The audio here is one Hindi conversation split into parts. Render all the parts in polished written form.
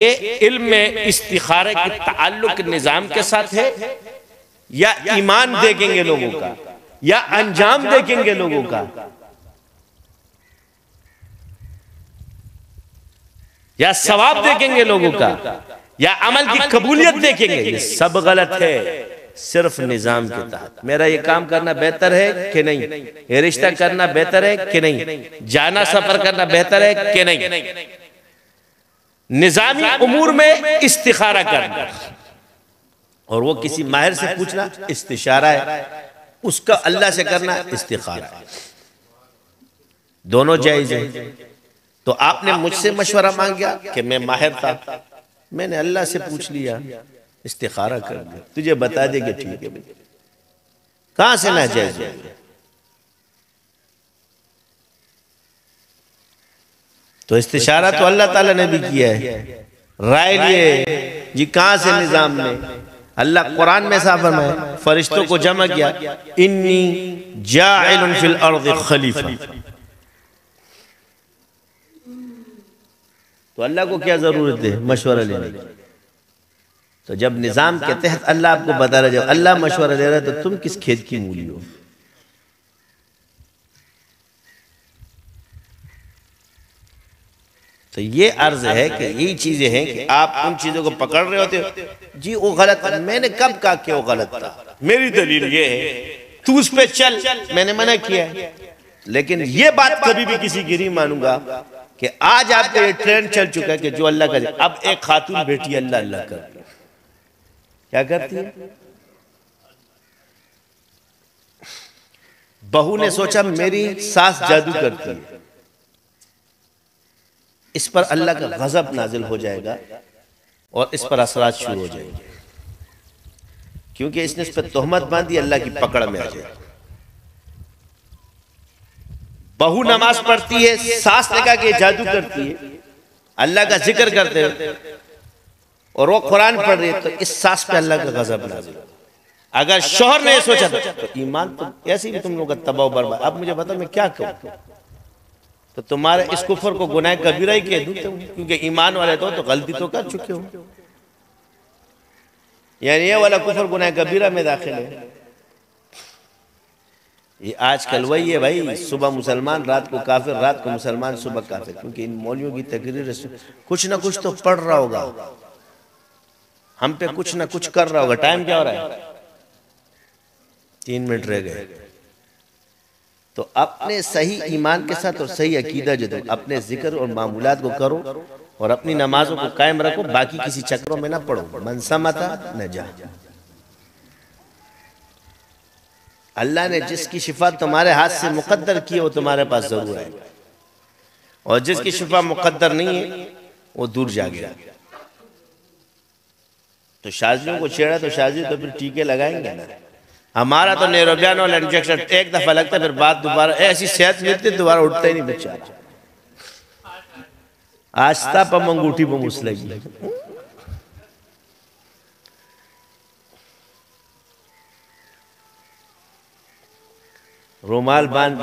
ये इल्म में इस्तिखारे के ताल्लुक निजाम के साथ है या ईमान देखेंगे लोगों का या अंजाम देखेंगे लोगों का या सवाब देखेंगे लोगों का या अमल की कबूलियत देखेंगे, ये सब गलत है। सिर्फ निजाम के तहत मेरा ये काम करना बेहतर है कि नहीं, ये रिश्ता करना बेहतर है कि नहीं, जाना सफर करना बेहतर है कि नहीं, निजामी उमूर में इस्तिखारा करना और वो किसी माहिर से पूछना इस्तिशारा है, उसका अल्लाह से करना इस्तिखारा है, दोनों जायज है। तो आपने मुझसे मशवरा मांगा कि मैं माहिर था, मैंने अल्लाह से पूछ लिया, इस्तिखारा कर दिया, तुझे बता देंगे ठीक है। कहां से नाजायज है? तो इस्तिशारा तो अल्लाह ताला ने भी किया है, राय लिए जी कहां से निजाम में। अल्लाह कुरान में साफ फरमाया, फरिश्तों को जमा किया, इन्नी जाइलुन फिल अर्द खलीफा। तो अल्लाह को क्या जरूरत है मशवरा लेने की? तो जब निजाम के तहत अल्लाह आपको बता रहा, जब अल्लाह मशवरा दे रहा है तो तुम किस खेत की मूली हो? तो ये अर्ज है कि यही चीजें हैं कि आप उन चीजों को पकड़ रहे होते हो जी वो गलत है। मैंने कब कहा कि वो गलत था? मेरी दलील ये है, तू उस पे चल, मैंने मना किया है। लेकिन ये बात कभी भी किसी की नहीं मानूंगा कि आज आपका ये ट्रेंड चल चुका है कि जो अल्लाह करे। अब एक खातून बेटी अल्लाह अल्लाह करती, क्या करती है? बहू ने सोचा मेरी सास जादू करती है, इस पर अल्लाह का गजब नाजिल हो जाएगा और इस पर असरात शुरू हो जाएंगे, क्योंकि इसने इस पर तोहमत बांधी, अल्लाह की पकड़ में आ जाए। बहू नमाज पढ़ती है, सास ने कहा कि जादू करती है, अल्लाह का जिक्र करते हैं और वो कुरान पढ़ रही है, तो इस सास पे अल्लाह का गजब नाजिल। अगर शौहर ने सोचा तो ईमान तो ऐसे भी तुम लोग का तबाह बर्बाद। अब मुझे बताओ मैं क्या कहूं? तो तुम्हारे इस कुफर को गुनाह कबीरा ही कह दूं, क्योंकि ईमान वाले तो गलती तो कर चुके हो, यानी ये वाला कुफर गुनाह कबीरा में दाखिल है। ये आजकल वही है भाई, सुबह मुसलमान रात को काफिर, रात को मुसलमान सुबह काफिर, क्योंकि इन मौलियों की तकरीर कुछ ना कुछ तो पढ़ रहा होगा, हम पे कुछ ना कुछ कर रहा होगा। टाइम क्या हो रहा है? 3 मिनट रह गए। तो अपने सही ईमान के साथ और सही अकीदा जो दो, अपने जिक्र और मामूलात को करो और अपनी नमाजों को कायम रखो, बाकी किसी चक्रों में ना पड़ो। मन समता न जा। अल्लाह ने जिसकी शिफा तुम्हारे हाथ से मुकद्दर की है वो तुम्हारे पास जरूर है, और जिसकी शिफा मुकद्दर नहीं है वो दूर जाएगा। तो शाजियों को छेड़ा तो शाजी तो फिर टीके लगाएंगे ना। हमारा तो नेरोबियान वाला इंजेक्शन एक दफा लगता है, फिर बाद दोबारा ऐसी सेहत मिलती है, दोबारा उठता ही नहीं बेचारा। आस्था पर अंगूठी पर मुसलगी। रुमाल बांध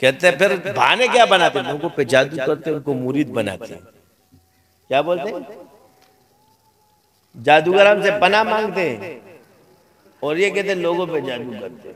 कहते हैं, फिर बहाने क्या बनाते हैं? लोगों पे जादू करते हैं, उनको मुरीद बनाते हैं। क्या बोलते हैं? जादूगर हमसे पनाह मांगते हैं और ये कहते हैं लोगों पे जादू करते हैं।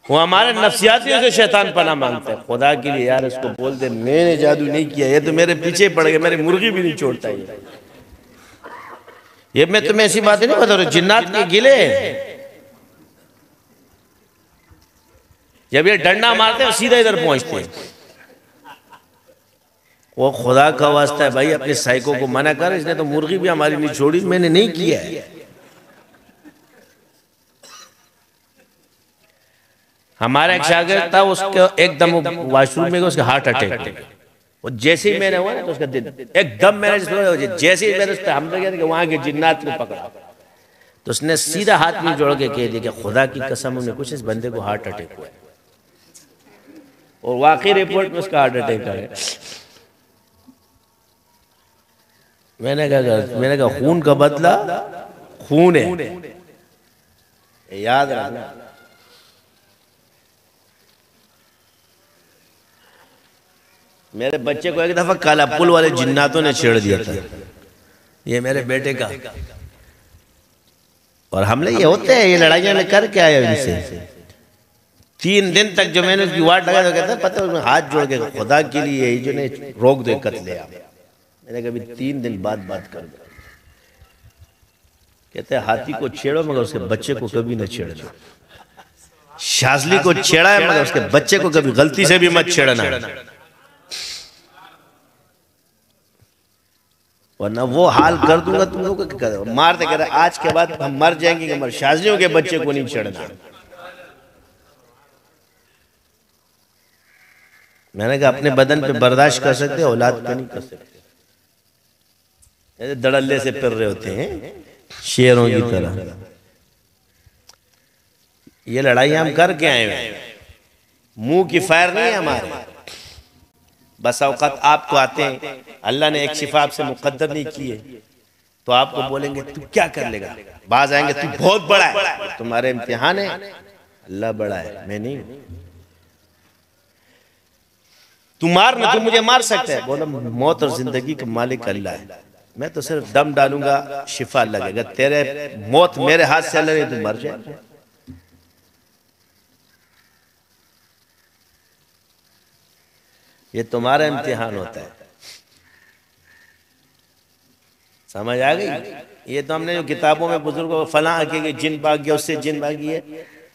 वो हमारे नफ्सियातियों से शैतान पनाह मांगता है। खुदा के लिए यार इसको बोल दे मैंने जादू नहीं किया, ये तो मेरे पीछे पड़ गए, मेरी मुर्गी भी नहीं छोड़ता ये मैं तुम्हें ऐसी बातें नहीं बता रहा, जिन्नात के गिले जब ये डंडा मारते हैं सीधा इधर पहुंचते हैं। वो खुदा का वास्ता है भाई, अपने साइको को मना कर, इसने तो मुर्गी भी हमारी नहीं छोड़ी, मैंने नहीं किया है। हमारा एक शागिर्द था, उसके एकदम वॉशरूम में उसका हार्ट अटैक, और जैसे ही मैंने हुआ ना तो उसका दिल एकदम, मैंने जैसे ही मैंने उस पर हमला किया कि वहां के जिन्नात को पकड़ा, तो उसने सीधा हाथ में जोड़ के कह दिया कि खुदा की कसम में कुछ इस बंदे को हार्ट अटैक हुआ है, और वाकई रिपोर्ट में उसका हार्ट अटैक आ गया। मैंने कहा खून का बदला खून है, याद रखना। मेरे बच्चे को एक दफा काला पुल वाले जिन्नातों ने छेड़ दिया था, ये मेरे बेटे का। और हमले ये होते हैं, ये लड़ाइयां में कर क्या आया इनसे। 3 दिन तक जो मैंने उसकी वाट लगाया तो कहता पता है हाथ जोड़ के खुदा के लिए जो ने रोक दो कत्ले। मैंने कभी 3 दिन बाद बात कर, कहते हैं हाथी को छेड़ो मगर उसके बच्चे को कभी न छेड़ना। शाजली को छेड़ा है मगर उसके बच्चे को कभी गलती से भी मत छेड़ना, वरना वो हाल कर दूंगा तुम लोग को। मारते कह रहे आज के बाद हम मर जाएंगे मगर शाजलियों के बच्चे को नहीं छेड़ना। मैंने कहा अपने बदन पे बर्दाश्त कर सकते, औलाद पे नहीं कर सकते। दड़ल्ले से फिर रहे होते हैं शेरों की तरह। ये लड़ाई हम करके आए हैं, मुंह की फायर नहीं है हमारे। बस औकात आपको आते हैं, अल्लाह ने एक शिफा आपसे मुकद्दर नहीं की है तो आपको बोलेंगे तू क्या कर लेगा। बाज आएंगे तू बहुत बड़ा है, तुम्हारे इम्तिहान है, अल्लाह बड़ा है मैं नहीं। तू मार ना, तू मुझे मार सकता है, बोला मौत और जिंदगी का मालिक अल्लाह है, मैं तो सिर्फ दम डालूंगा शिफा लगेगा। तेरे मौत मेरे हाथ से अल्लाह नहीं, तू मर जाए। ये तुम्हारा इम्तिहान होता है, समझ आ गई। ये तो हमने जो किताबों में बुजुर्गों फलां के जिन भाग गया उससे जिन भागी है,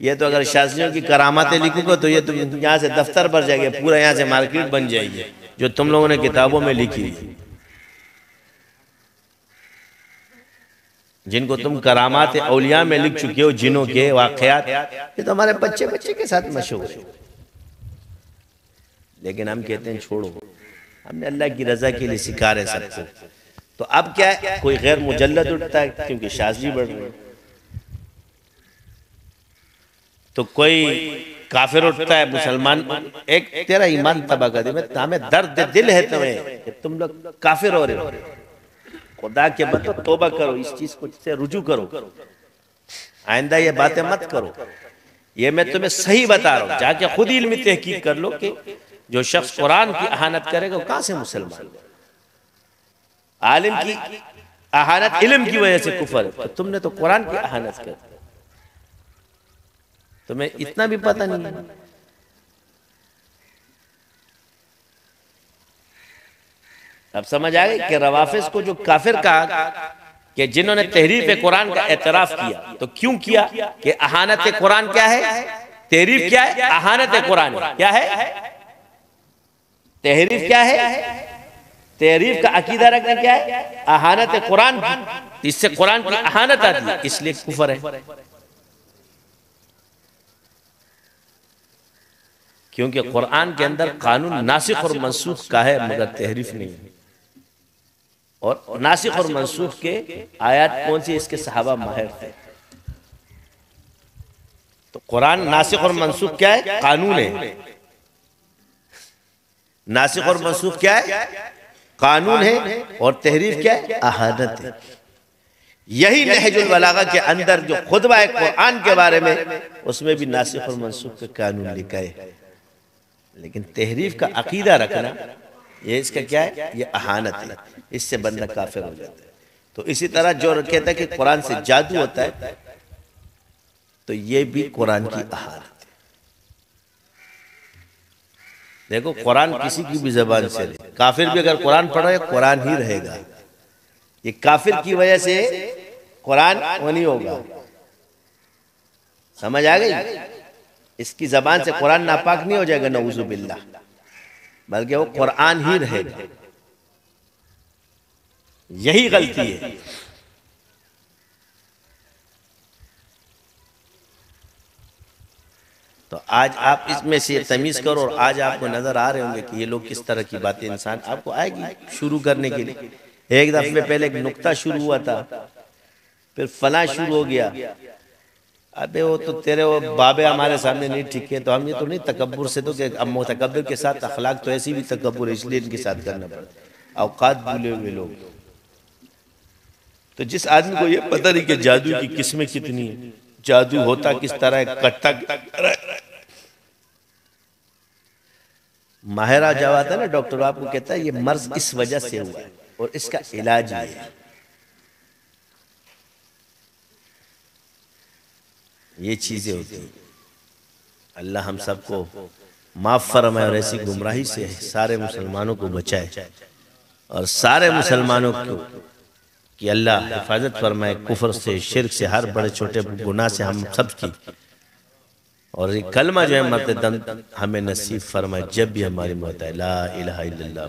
ये तो अगर शास्त्रियों की करामातें लिखूंगा तो ये तो यहाँ से दफ्तर भर जाएगा, पूरा यहाँ से मार्केट बन जाएगी जो तुम लोगों ने किताबों में लिखी है। जिनको तुम करामात औलिया में लिख चुके हो, जिनों के वाकयात, ये तो हमारे बच्चे बच्चे के साथ मशहूर है। लेकिन हम कहते हैं छोड़ो, हमने अल्लाह की रजा के लिए सिखा रहे सबको। तो अब क्या है, कोई गैर मुजल्लद उठता है क्योंकि शाजली बढ़ रही है, तो कोई काफिर उठता है मुसलमान, एक तेरा ईमान तबाह कर दे। हमें दर्द दिल है तुम्हें कि तुम लोग काफिर हो रहे हो, खुदा के बतो तौबा करो, इस चीज को से रुजू करो, आइंदा ये बातें मत करो। ये मैं तुम्हें सही बता रहा हूं, जाके खुद इल्मी तहकीक कर लो कि जो शख्स कुरान की अहानत करेगा वो कहां से मुसलमान। आलिम की अहानत इल्म की वजह से कुफर है, तो तुमने तो कुरान की अहानत कर, तुम्हें इतना भी पता नहीं। अब समझ आ गई कि रवाफिज को जो काफिर कहा कि जिन्होंने तहरीफ कुरान का एतराफ किया, तो क्यों किया कि अहानत कुरान क्या है, तहरीफ क्या है, अहानत कुरान क्या है, तहरीफ क्या है, तहरीफ का अकीदा रखना क्या है, अहानत कुरान, इससे कुरान की अहानत आती है, इसलिए कुफर है। क्योंकि कुरान के अंदर कानून नासिख और मनसूख का है मगर तहरीफ नहीं है। और नासिख और मनसूख के आयत कौन सी, इसके सहाबा माहिर थे। तो कुरान नासिख और मनसूख क्या है, कानून है। नासिख और मनसूख क्या है, कानून है। और तहरीफ क्या है, अहानत है। यही नहजुल बलागा के अंदर जो खुतबा है कुरान के बारे में, उसमें भी नासिख और मनसूख का कानून लिखा है। लेकिन तहरीफ का अकीदा रखना, ये इसका क्या है, ये अहानत है, इससे बंदा काफिर हो जाता है। तो इसी तरह जो कहता है कि कुरान से जादू होता है, तो ये भी कुरान की अहानत है। देखो कुरान किसी की भी जबान से, काफिर भी अगर कुरान पढ़ रहा है कुरान ही रहेगा। ये काफिर की वजह से कुरान वो नहीं होगा, समझ आ गई। इसकी जबान से कुरान नापाक नहीं हो जाएगा नऊज़ु बिल्लाह, बल्कि वो कुरान ही रहेगा। यही गलती है। तो आज आप इसमें से तमीज करो, और आज आपको नजर आ रहे होंगे कि ये लोग किस तरह की बातें इंसान आपको आएगी शुरू करने के लिए। एक दफे पहले एक नुक्ता शुरू हुआ था, फिर फला शुरू हो गया। अबे वो तो तेरे वो बाबे हमारे सामने नहीं ठीक है, तो हम ये तो नहीं तकब्बुर से, तो कि अब मुतकब्बिर के साथ अखलाक तो ऐसी भी तकब्बुर है, इसलिए इनके साथ करना पड़ता है। औकात भूले हुए लोग। तो जिस आदमी को ये पता नहीं कि जादू की किस्में कितनी है, जादू होता किस तरह, कट्टा माहिरा जब आता है ना डॉक्टर आपको कहता है ये मर्ज इस वजह से हुआ है और इसका इलाज ये है। ये चीजें होती हैं। अल्लाह हम सबको माफ फरमाए और ऐसी गुमराही से सारे मुसलमानों को बचाए और सारे मुसलमानों को कि अल्लाह हिफाजत फरमाए कुफर से, शिर्क से, हर बड़े छोटे गुनाह से हम सब की। और ये कलमा जो है मरते दम हमें नसीब फरमाए जब भी हमारी मौत है। ला इलाहा इल्लल्लाह।